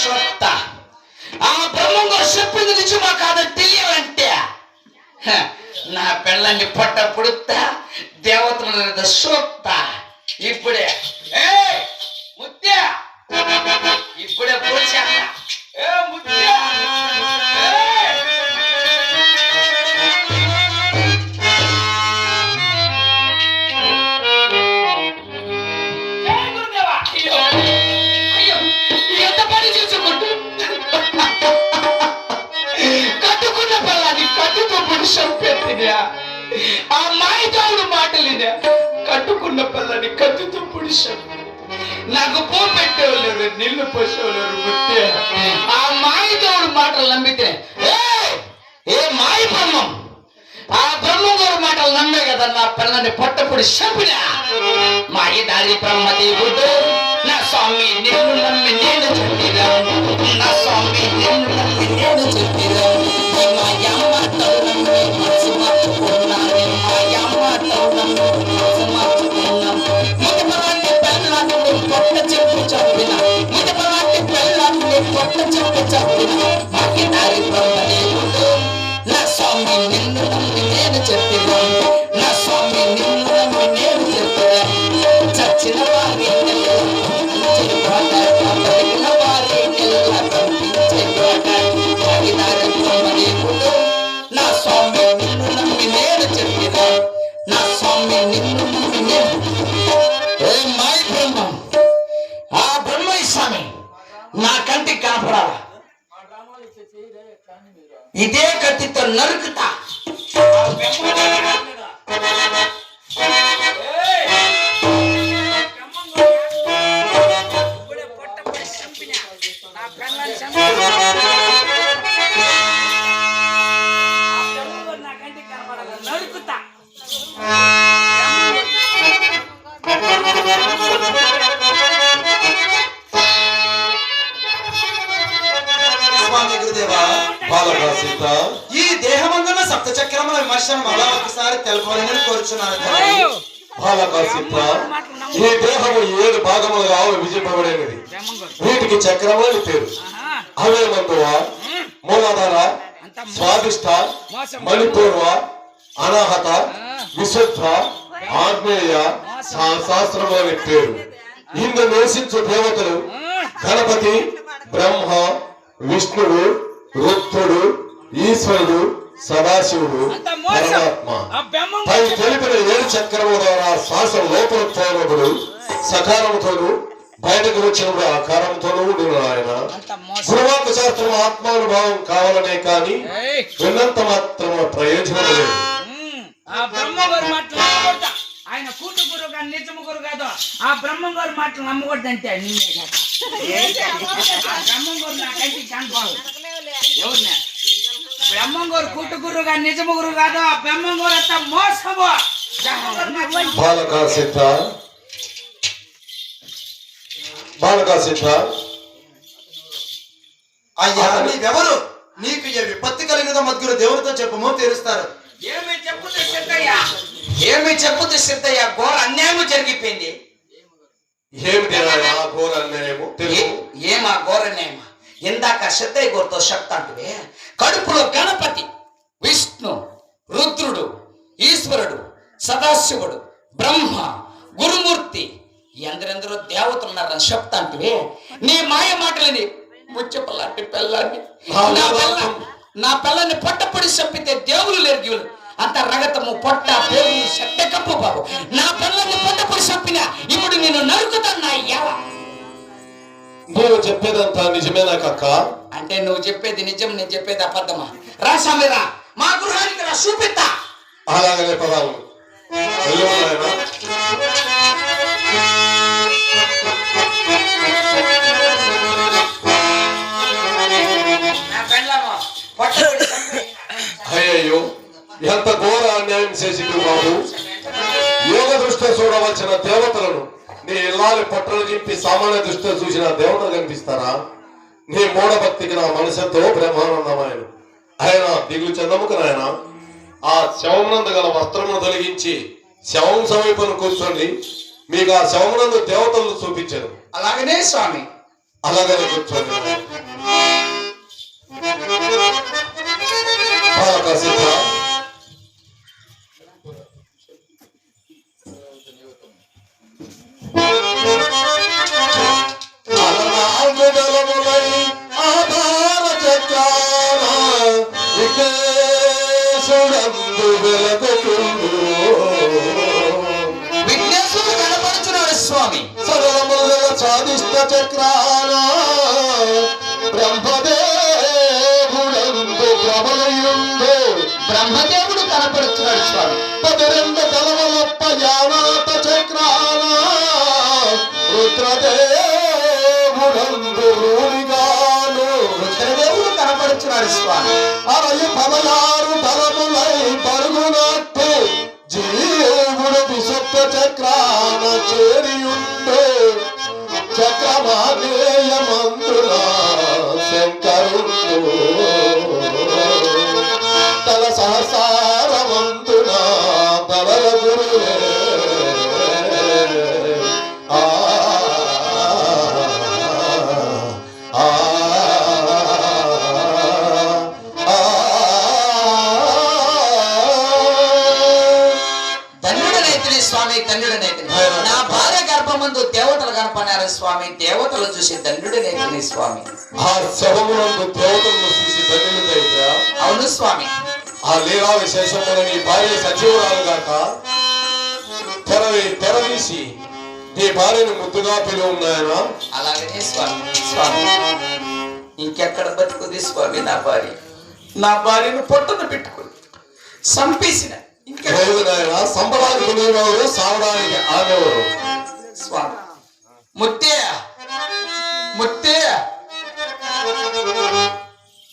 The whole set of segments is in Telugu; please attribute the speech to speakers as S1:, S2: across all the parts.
S1: సొత్త ఆ బ్రహ్మంగారు చెప్పింది నిజమా కాదని తెలియాలంటే నా పిల్లని పొట్ట పుడుతా దేవతల సొత్త ఇప్పుడే ముత్య ఇప్పుడే పోచా ముత్య ఆ మాయదావుడు మాటలినా కట్టుకున్న పిల్లని కత్తితో పొడిచాం నాకు పూ పెట్టేవాళ్ళు నీళ్లు పోసేవాళ్ళు ముట్టే ఆ మాయదావుడు మాటలు నమ్మితే ఏ మాయ బ్రహ్మం ఆ బ్రహ్మం గారి మాటలు నమ్మే కదా నా పిల్లని పొట్టపొడి చంపినా మాయదారి బ్రహ్మదేవుడు నా స్వామి నిన్ను నమ్మి నేను చెప్పిరా నా స్వామి నిన్ను నమ్మి నేను చెప్పిరా నా స్వామి నిన్ను నమ్మి నేను చెప్పిరా నా స్వామి నిన్ను నమ్మి నేను చెప్పిరా చచ్చిన వారి నా స్వామి నిన్ను నమ్మి నేను చెప్పిరా నా స్వామి నిన్ను నమ్మి నేను మాయ బ్రహ్మం ఆ బ్రహ్మయ్య స్వామి నా కంటికి కనపడాలా ఇదే కత్తితో నరుకుతా
S2: ఈ దేహమందున సప్త చక్రముల విమర్శనం అలా ఒకసారి తెలుపాలని కోరుచున్నాను.
S3: ఈ దేహము 7 భాగములుగా విభజింపబడినది. వీటికి చక్రములు పేరు. అవే మందువ, మూలాధార, స్వాదిష్ట, మణిపూర్వ, అనాహత, విశుద్ధ, ఆగ్నేయ శాస్త్రములని పేరు. ఇందు నివసించు దేవతలు గణపతి, బ్రహ్మ, విష్ణువు, రుద్రుడు, ఈశ్వరుడు, సదాశివుడు, పరమాత్మ. పై తెలిపిన 7 చక్రముల ద్వారా శ్వాస లోపల పోయినప్పుడు సకాలంతోనూ బయటకు వచ్చినప్పుడు ఆకారంతోనూ ఆయన గురువాకు శాస్త్రం ఆత్మానుభావం కావాలనే కానీ విన్నంత మాత్రం ప్రయోజనం లేదు.
S1: ఆయన కూటు గురువు కాదు నిజము గురువు కాదు ఆ బ్రహ్మం గారు మాటలు నమ్మకూడదు అంటే నిన్నే కాదు బ్రహ్మం గారు నాకైతే కనుకోవాలి ఎవరినే బ్రహ్మం గారు కూటు గురువు కాదు నిజము గురువు కాదు ఆ బ్రహ్మం గారు అంత మోసము
S3: బాలకా సిద్ధ
S2: అయ్యా నీవెవరు? నీకు ఏ విపత్తి కలిగిన మధ్యలో దేవుడితో చెప్పమో తీరుస్తారు.
S1: ఏమి చెప్పుతే సిద్ధయ్య ఘోర అన్యాయం జరిగిపోయింది. ఏమా ఘోర అన్యాయం? ఇందాక సిద్ధయ్య గోరుతో చెప్తా అంటే కడుపులో గణపతి, విష్ణు, రుద్రుడు, ఈశ్వరుడు, సదాశివుడు, బ్రహ్మ, గురుమూర్తి ఎందరెందరో దేవతలు ఉన్నారని చెప్తా అంటే నీ మాయ మాటలని ముచ్చపల్లాంటి పిల్లాన్ని నా పిల్లని పొట్టపొడి చంపితే దేవులు లేరు జీవులు అంత రగతము పొట్ట పేరు చెడ్డ కప్పు బాబు నా పిల్లల్ని పొట్టపొడి చంపినా ఇప్పుడు నేను నరుకుతాను.
S3: నువ్వు చెప్పేదంతా నిజమేనా కక్క?
S1: అంటే నువ్వు చెప్పేది నిజం, నేను చెప్పేది అబద్ధమా? రా సమీరా మా గృహానికి రా చూపిస్తా.
S3: అలాగనే పదాలు అయ్యయ్యో ఎంత ఘోర అన్యాయం చేసి బాబు. యోగ దృష్టిలో చూడవలసిన దేవతలను నీ ఇల్లాలి పట్టలు చెప్పి సామాన్య దృష్టిలో చూసిన దేవతలు కనిపిస్తారా? నీ మూఢభక్తికి నా మనసెంతో బ్రహ్మానందమైన ఆయన దిగులు చెందముకు నాయన ఆ శవమునందు గల వస్త్రమును తొలగించి శవం సమీపం కూర్చోండి. మీకు ఆ శవమునందు దేవతలను చూపించారు.
S1: అలాగనే స్వామి
S3: అలాగనే కూర్చోండి. చక్రాన బ్రహ్మదేవుడందు ప్రబలయుండు.
S1: బ్రహ్మదేవుడు కనపడుతున్నాడు స్వామి.
S3: 12 తలవలొప్ప యానాట చక్రాన రుద్రదేవుడందు రూడిగాను.
S1: రుద్రదేవుడు కనపడుతున్నాడు స్వామి.
S3: 16 తలములై పరుగునట్టు జీవుడు విశుద్ధ చక్రాన చేరియుండు. చక్రమాదేయమందుల శంకరుండు తల సహసారమందున తలల గురువే. ఆ ఆ
S1: ధన్యుడనైతిని స్వామి, ధన్యుడనైతిని. నా భార్య గర్భమందు దేవతలు కనపడినారు స్వామి. దేవతలు చూసి ధన్యుడనైతిని స్వామి.
S3: ఆ శవమునందు దేవతలను చూసి ధన్యులైతే
S1: అవును స్వామి.
S3: ఆ లీలా విశేషమున నీ భార్య సజీవురాలు గాక తెరవీసి నీ భార్యను ముద్దుగా పిలువున్నాయనా.
S1: అలాగనే స్వామి. స్వామి ఇంకెక్కడ బతుకుంది స్వామి నా భార్య? నా భార్యను పొట్టను పెట్టుకుని సంపేసిన
S3: లేదు నాయన. సంబరానికి నీవెవరు, సావడానికి ఆమెవరు?
S1: స్వామి ముత్తే ముత్తే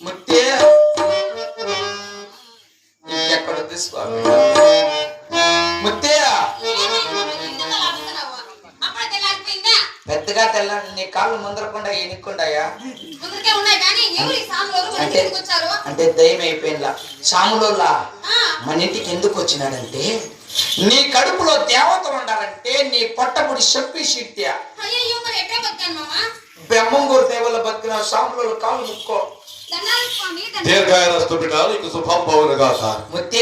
S1: ముత్తే ఇంకెక్కడుంది స్వామి? ముత్తే పెద్దగా తెల్ల నీ కాళ్ళు ముందరకుండా ఎనుక్కుండాయా? అంటే దయ్యం అయిపోయిందా సాములోలా? మన ఇంటికి ఎందుకు వచ్చినాడంటే నీ కడుపులో దేవతలు ఉండాలంటే నీ పొట్టపుడి చెప్పి శిట్యా బ్రహ్మంగూరు దేవుల బతికిన సాములో కాళ్ళు ముక్కో.
S3: దీర్ఘాయనస్తు బిడ్డ నీకు శుభం పౌరు గాక.
S1: ముత్య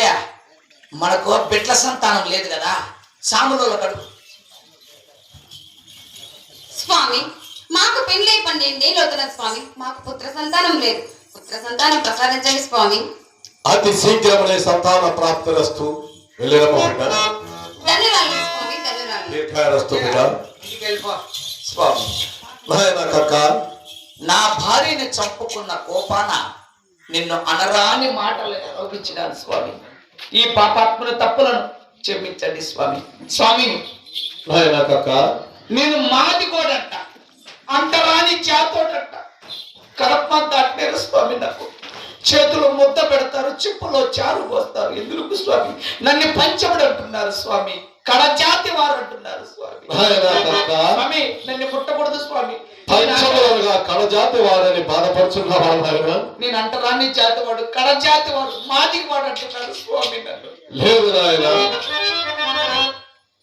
S1: మనకు బిడ్ల సంతానం లేదు కదా, సాములో కడుపు.
S4: స్వామి మాకు పెళ్ళై 12 ఏళ్ళు అవుతున్నది స్వామి. మాకు పుత్ర సంతానం లేదు. పుత్ర సంతానం ప్రసాదించండి స్వామి.
S3: అతి శీఘ్రమునే సంతాన ప్రాప్తిరస్తు. వెళ్ళిరమ్మ బిడ్డ.
S4: ధన్యవాదాలు స్వామి, ధన్యవాదాలు.
S3: దీర్ఘాయనస్తు బిడ్డ.
S1: ఇంటికి వెళ్ళిపో స్వామి.
S3: నాయన కక్క
S1: నా భార్యని చంపుకున్న కోపాన నిన్ను అనరాని మాటలు ఆరోపించినాను స్వామి. ఈ పాపాత్ముల తప్పులను క్షమించండి స్వామి. స్వామి
S3: నాయన కక్క
S1: నేను మాది కోడంట, అంటరాని చేతోడంట, కడప దాటినారు స్వామి. నాకు చేతులు ముద్ద పెడతారు, చిప్పులో చారు పోస్తారు. ఎందుకు స్వామి? నన్ను పంచముడు అంటున్నారు స్వామి, కడజాతి వారు అంటున్నారు స్వామి.
S3: నాయన కక్క
S1: స్వామి నన్ను పుట్టకూడదు స్వామి.
S3: పంచములుగా కడజాతి వారని బాధపడుచున్నావా నాయన?
S1: నేను అంటరాని జాతి వాడు, కడజాతి వాడు, మాది వాడు అంటున్నారు స్వామి నన్ను.
S3: లేదు నాయన.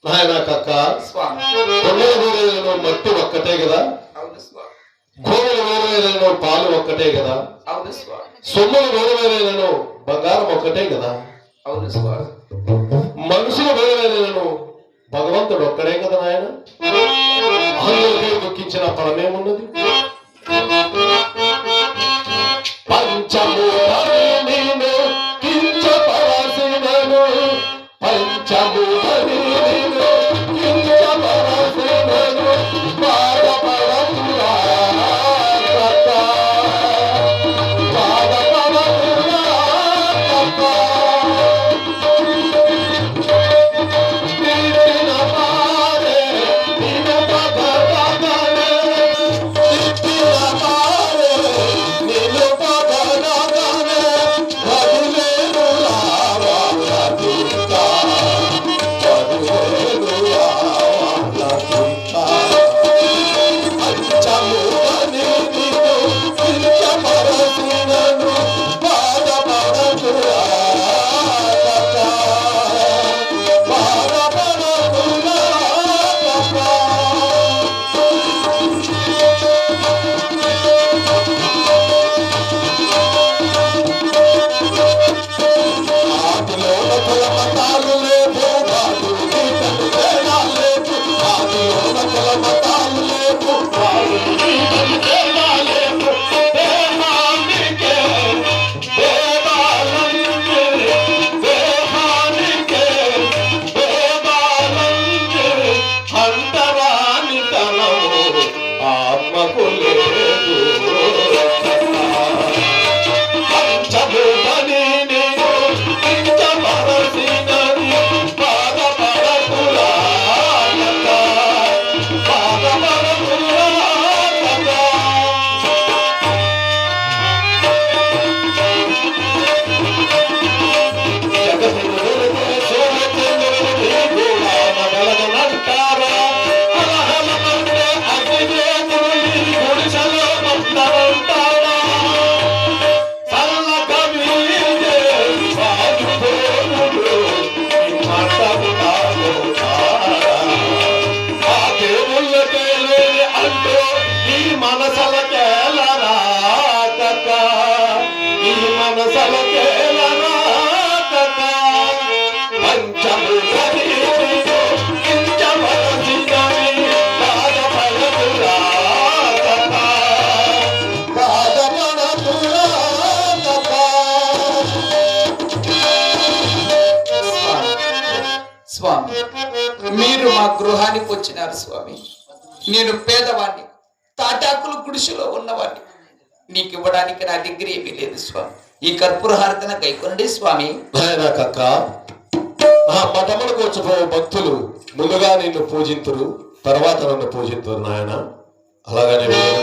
S3: నాయన కక్క
S1: స్వామి
S3: కొండల వేరేలను మట్టి ఒక్కటే కదా,
S1: అవును స్వామి,
S3: గోవుల వేరేలను పాలు ఒక్కటే కదా,
S1: అవును స్వామి,
S3: సొమ్ములు వేరేలను బంగారం ఒక్కటే కదా,
S1: అవును స్వామి,
S3: మనుషుల వేరేలను భగవంతుడు ఒక్కడే కదా నాయన. అందరికీ దుఃఖించిన ఫలమేమున్నది? పంచమూఢని కించపరసినను, పంచమూఢని కించపరసినను, బాధపడకురా కక్క, బాధపడకురా కక్క. తిట్టిన పారే తినక గగగనే, తిట్టిన పారే
S1: స్వామి, మీరు మా గృహానికి వచ్చినారు స్వామి. నేను పేదవాణ్ణి, తాటాకులు గుడిసెలో ఉన్నవాడిని. నీకు ఇవ్వడానికి నా దగ్గర ఏమీ లేదు స్వామి. ఈ కర్పూర హారతన కైకొనండి స్వామి.
S3: నాయనా కక్క, నా మఠములకు వచ్చిపోయే భక్తులు ముందుగా నిన్ను పూజింతురు, తర్వాత నన్ను పూజింతురు నాయన. అలాగనే విను.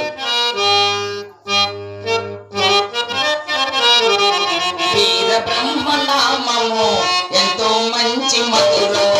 S1: వీర బ్రహ్మనామము ఎంతో మంచి మధురం.